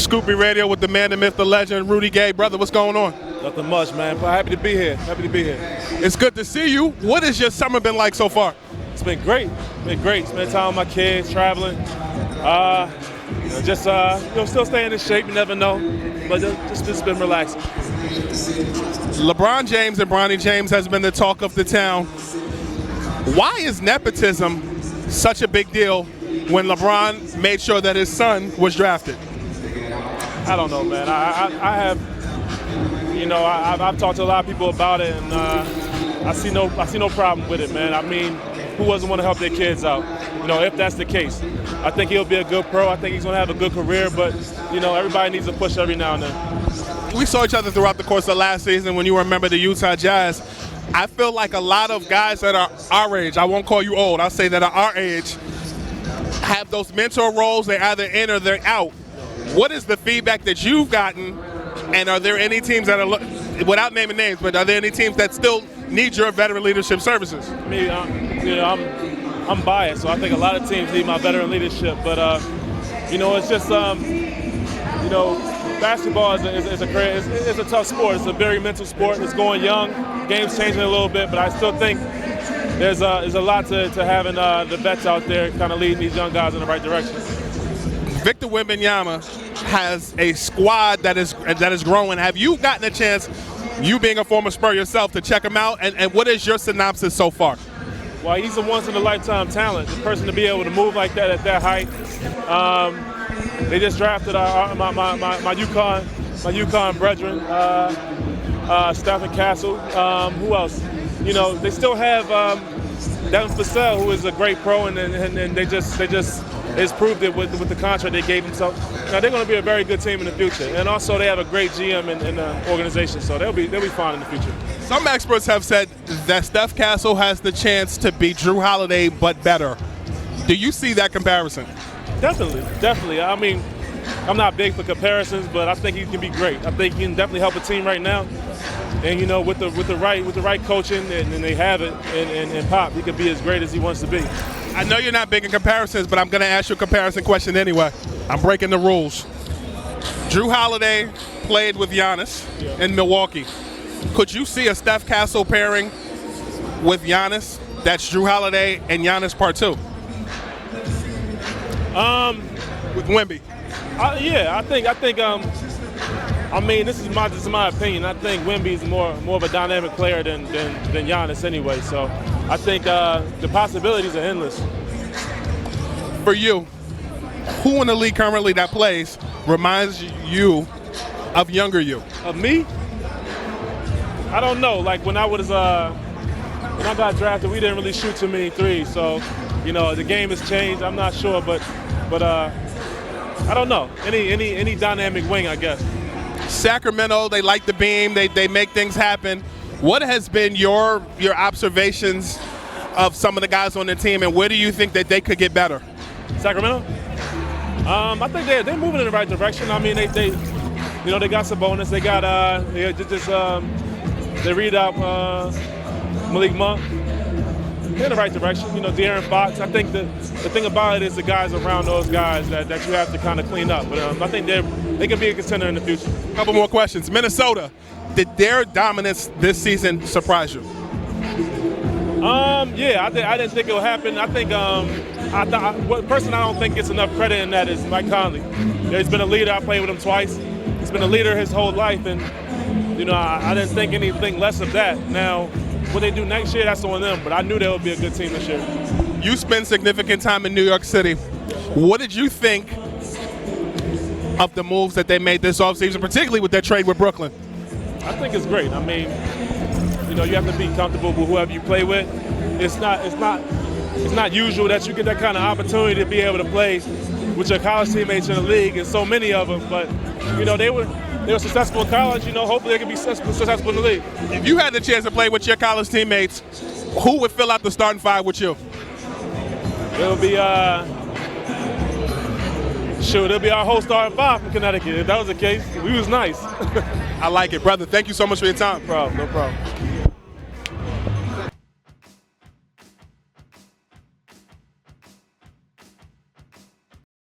Scoopy Radio with the man, the myth, the legend, Rudy Gay. Brother, what's going on? Nothing much, man. But happy to be here. Happy to be here. It's good to see you. What has your summer been like so far? It's been great. Spending time with my kids, traveling. Still staying in shape. You never know, but just been relaxing. LeBron James and Bronny James has been the talk of the town. Why is nepotism such a big deal when LeBron made sure that his son was drafted? I don't know, man. I've talked to a lot of people about it, and I see no problem with it, man. I mean, who doesn't want to help their kids out? If that's the case. I think he'll be a good pro. I think he's going to have a good career, but, everybody needs a push every now and then. We saw each other throughout the course of last season when you were a member of the Utah Jazz. I feel like a lot of guys that are our age, I won't call you old, I'll say that are our age, have those mentor roles. They're either in or they're out. What is the feedback that you've gotten, and are there any teams that are, without naming names, but are there any teams that still need your veteran leadership services? I'm biased, so I think a lot of teams need my veteran leadership, but it's just basketball is a tough sport. It's a very mental sport. It's going young. Game's changing a little bit, but I still think there's a lot to having the vets out there kind of leading these young guys in the right direction. Victor Wembanyama has a squad that is growing. Have you gotten a chance, you being a former Spur yourself, to check him out? And what is your synopsis so far? Well, he's a once-in-a-lifetime talent. The person to be able to move like that at that height. They just drafted my UConn brethren, Stephon Castle. Who else? They still have Devin Vassell, who is a great pro, and they just proved it with the contract they gave him. So now they're going to be a very good team in the future, and also they have a great GM in the organization, so they'll be fine in the future. Some experts have said that Steph Castle has the chance to be Jrue Holiday, but better. Do you see that comparison? Definitely. I mean, I'm not big for comparisons, but I think he can be great. I think he can definitely help a team right now. And with the right coaching, and they have it, and Pop, he could be as great as he wants to be. I know you're not big in comparisons, but I'm going to ask you a comparison question anyway. I'm breaking the rules. Jrue Holiday played with Giannis in Milwaukee. Could you see a Steph Castle pairing with Giannis? That's Jrue Holiday and Giannis Part 2. With Wemby. I think. I mean, this is my opinion. I think Wemby's more of a dynamic player than Giannis anyway. So I think the possibilities are endless. For you, who in the league currently that plays reminds you of younger you? Of me? I don't know. Like when I got drafted, we didn't really shoot too many threes. So the game has changed. I'm not sure, but I don't know. Any dynamic wing, I guess. Sacramento, they like the beam. They make things happen. What has been your observations of some of the guys on the team, and where do you think that they could get better? Sacramento? I think they're moving in the right direction. I mean, they got Sabonis. They got they read out Malik Monk. They're in the right direction. De'Aaron Fox. I think the thing about it is the guys around those guys that you have to kind of clean up. But I think they can be a contender in the future. A couple more questions. Minnesota, did their dominance this season surprise you? Yeah, I didn't think it would happen. I think one person I don't think gets enough credit in that is Mike Conley. He's been a leader. I played with him twice. He's been a leader his whole life, and I didn't think anything less of that. Now, what they do next year, that's on them. But I knew they would be a good team this year. You spent significant time in New York City. What did you think of the moves that they made this offseason, particularly with their trade with Brooklyn? I think it's great. I mean, you have to be comfortable with whoever you play with. It's not usual that you get that kind of opportunity to be able to play with your college teammates in the league, and so many of them. But they were successful in college. Hopefully they can be successful in the league. If you had the chance to play with your college teammates, who would fill out the starting five with you? It'll be it'll be our whole starting five from Connecticut. If that was the case, we was nice. I like it, brother. Thank you so much for your time. No problem.